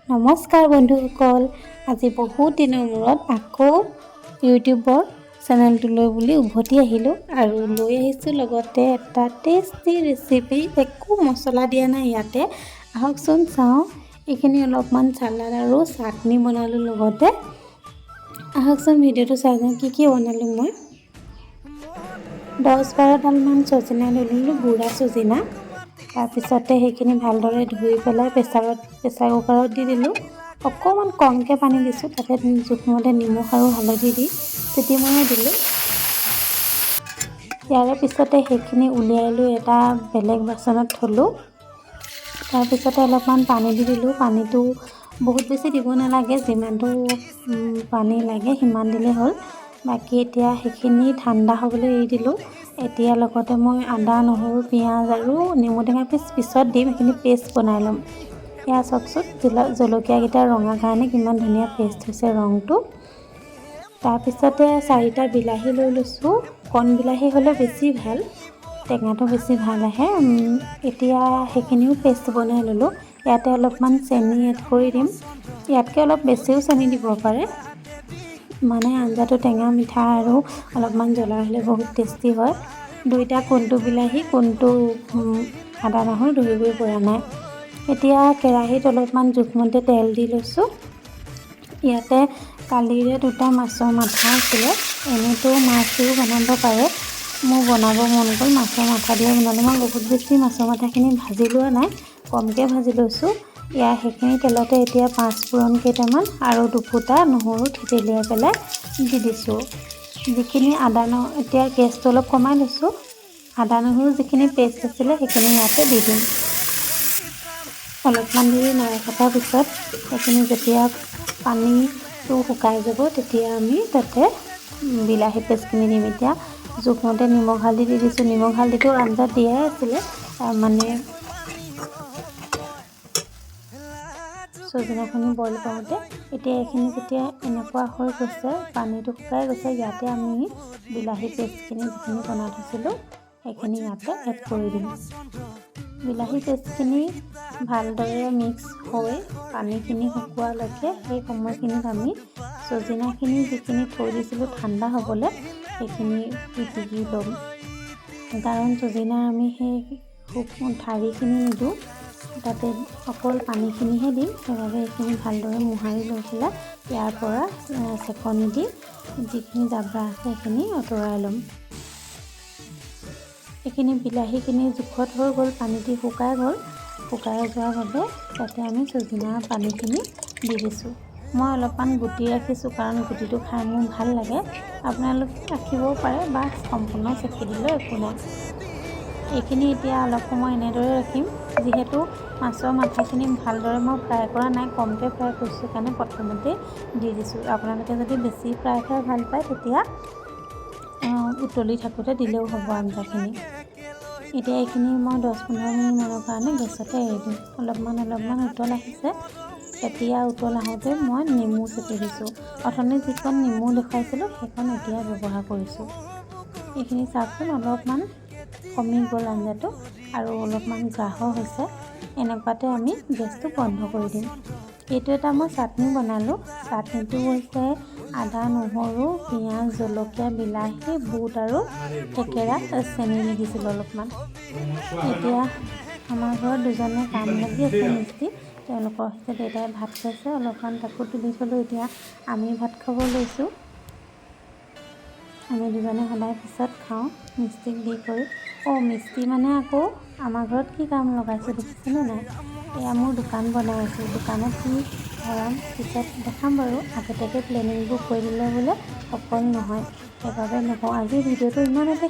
নমস্কাৰ বন্ধুসকল, আজি বহুত দিনৰ মূৰত আকৌ ইউটিউবৰ চেনেলটোলৈ বুলি উভতি আহিলোঁ আৰু লৈ আহিছোঁ লগতে এটা টেষ্টি ৰেচিপি। একো মছলা দিয়া নাই ইয়াতে। আহকচোন চাওঁ। এইখিনি অলপমান চালাড আৰু চাটনি বনালোঁ লগতে। আহকচোন ভিডিঅ'টো চাই যাওঁ কি বনালোঁ মই। 10-12ডালমান চজিনা লৈ ল'লোঁ, বুঢ়া চজিনা। তাৰপিছতে সেইখিনি ভালদৰে ধুই পেলাই প্ৰেছাৰ কুকাৰত দি দিলোঁ। অকণমান কমকৈ পানী দিছোঁ, তাতে জোখমতে নিমখ আৰু হালধি দি চিটি মৰাই দিলোঁ। ইয়াৰে পিছতে সেইখিনি উলিয়াই লৈ এটা বেলেগ বাচনত থলোঁ। তাৰপিছতে অলপমান পানী দি দিলোঁ। পানীটো বহুত বেছি দিব নালাগে, যিমানটো পানী লাগে সিমান দিলেই হ'ল। বাকী এতিয়া সেইখিনি ঠাণ্ডা হ'বলৈ এৰি দিলোঁ। এতিয়া লগতে মই আদা, নহৰু, পিঁয়াজ আৰু নেমু টেঙা পিছত দিম, সেইখিনি পেষ্ট বনাই ল'ম। এয়া চাওকচোন, জলকীয়াকেইটা ৰঙা কাৰণে কিমান ধুনীয়া পেষ্ট হৈছে ৰংটো। তাৰপিছতে 4টা বিলাহী লৈ লৈছোঁ। কণ বিলাহী হ'লে বেছি ভাল, টেঙাটো বেছি ভাল আহে। এতিয়া সেইখিনিও পেষ্ট বনাই ল'লোঁ। ইয়াতে অলপমান চেনি এড কৰি দিম। ইয়াতকৈ অলপ বেছিও চেনি দিব পাৰে, মানে আঞ্জাটো টেঙা মিঠা আৰু অলপমান জ্বলা হ'লে বহুত টেষ্টি হয়। 2টা কোনটো বিলাহী কোনটো আদা নহৰু ধৰিবই পৰা নাই। এতিয়া কেৰাহীত অলপমান জোখমতে তেল দি লৈছোঁ। ইয়াতে কালিৰে 2টা মাছৰ মাথা আছিলে, এনেতো মাছ দিও বনাব পাৰে। মোৰ বনাব মন গ'ল, মাছৰ মাথা দিয়ে বনালোঁ। মই বহুত বেছি মাছৰ মাথাখিনি ভাজি লোৱা নাই, কমকৈ ভাজি লৈছোঁ। সেইখিনি তেলতে এতিয়া 5 ফোৰণ কেইটামান আৰু 2 ফুটা নহৰু থেতেলিয়াই পেলাই দি দিছোঁ। যিখিনি এতিয়া গেছটো অলপ কমাই লৈছোঁ। আদা নহৰু যিখিনি পেষ্ট আছিলে সেইখিনি ইয়াতে দি দিম। অলপমান দেৰি লৰাই থকাৰ পিছত সেইখিনি যেতিয়া পানীটো শুকাই যাব তেতিয়া আমি তাতে বিলাহী পেষ্টখিনি দিম। এতিয়া জোখমতে নিমখ হালধি দি দিছোঁ। নিমখ হালধিটো আঞ্জাত দিয়াই আছিলে, মানে চজিনাখিনি বইল কৰোঁতে। এতিয়া এইখিনি যেতিয়া এনেকুৱা হৈ গৈছে, পানীটো শুকাই গৈছে, ইয়াতে আমি বিলাহী পেষ্টখিনি যিখিনি বনাই থৈছিলোঁ সেইখিনি ইয়াতে এড কৰি দিম। বিলাহী পেষ্টখিনি ভালদৰে মিক্স হৈ পানীখিনি শুকোৱালৈকে সেই সময়খিনিত আমি চজিনাখিনি যিখিনি থৈ দিছিলোঁ ঠাণ্ডা হ'বলৈ, সেইখিনি পিটিকি ল'ম। কাৰণ চজিনাৰ আমি সেই ঠাৰিখিনি নিদিওঁ, তাতে অকল পানীখিনিহে দিম। সেইবাবে এইখিনি ভালদৰে মোহাৰি লৈ পেলাই ইয়াৰ পৰা চেকনি দি যিখিনি জাব্ৰা আছে সেইখিনি আঁতৰাই ল'ম। এইখিনি বিলাহীখিনি জোখত হৈ গ'ল, পানী দি শুকাই গ'ল। শুকাই যোৱাৰ বাবে তাতে আমি চজিনাৰ পানীখিনি দি দিছোঁ। মই অলপমান গুটি ৰাখিছোঁ, কাৰণ গুটিটো খাই মোৰ ভাল লাগে। আপোনালোকে ৰাখিবও পাৰে বা সম্পূৰ্ণ চেকি দিলেও একো নাই। এইখিনি এতিয়া অলপ সময় এনেদৰে ৰাখিম। যিহেতু মাছৰ মাথাখিনি ভালদৰে মই ফ্ৰাই কৰা নাই, কমকৈ ফ্ৰাই কৰিছোঁ কাৰণে প্ৰথমতে দি দিছোঁ। আপোনালোকে যদি বেছি ফ্ৰাই খাই ভাল পায় তেতিয়া উতলি থাকোঁতে দিলেও হ'ব আঞ্জাখিনি। এতিয়া এইখিনি মই 10-15 মিনিটমানৰ কাৰণে গেছতে এৰি দিম। অলপমান উতল আহিছে। এতিয়া উতল আহোঁতে মই নেমু চেপি দিছোঁ। অথনি যিখন নেমু দেখুৱাইছিলোঁ সেইখন এতিয়া ব্যৱহাৰ কৰিছোঁ। এইখিনি চাওকচোন, অলপমান কমি গ'ল আঞ্জাটো আৰু অলপমান গাঢ় হৈছে। এনেকুৱাতে আমি গেছটো বন্ধ কৰি দিম। এইটো এটা মই চাটনি বনালোঁ। চাটনিটো হৈছে আদা, নহৰু, পিঁয়াজ, জলকীয়া, বিলাহী, বুট আৰু থেকেৰা, চেনি দি দিছিলোঁ অলপমান। এতিয়া আমাৰ ঘৰত 2জনে কাম লাগি আছে মিস্ত্ৰী, তেওঁলোকৰ হৈছে দেউতাই ভাত খাইছে, অলপমান তাকো তুলি থলোঁ। এতিয়া আমি ভাত খাব লৈছোঁ। আমি 2জনে সদায় পিছত খাওঁ মিস্ত্ৰীক দি কৰি। মিস্ত্ৰী মানে আকৌ আমাৰ ঘৰত কি কাম লগাইছোঁ দেখিছেনে নাই? এয়া মোৰ দোকান বনাই আছোঁ। দোকানত কি ভৰাম পিছত দেখাম বাৰু। আগতীয়াকৈ প্লেনিংবোৰ কৰি দিলে বোলে সফল নহয়, সেইবাবে নকওঁ। আজিৰ ভিডিঅ'টো ইমানতে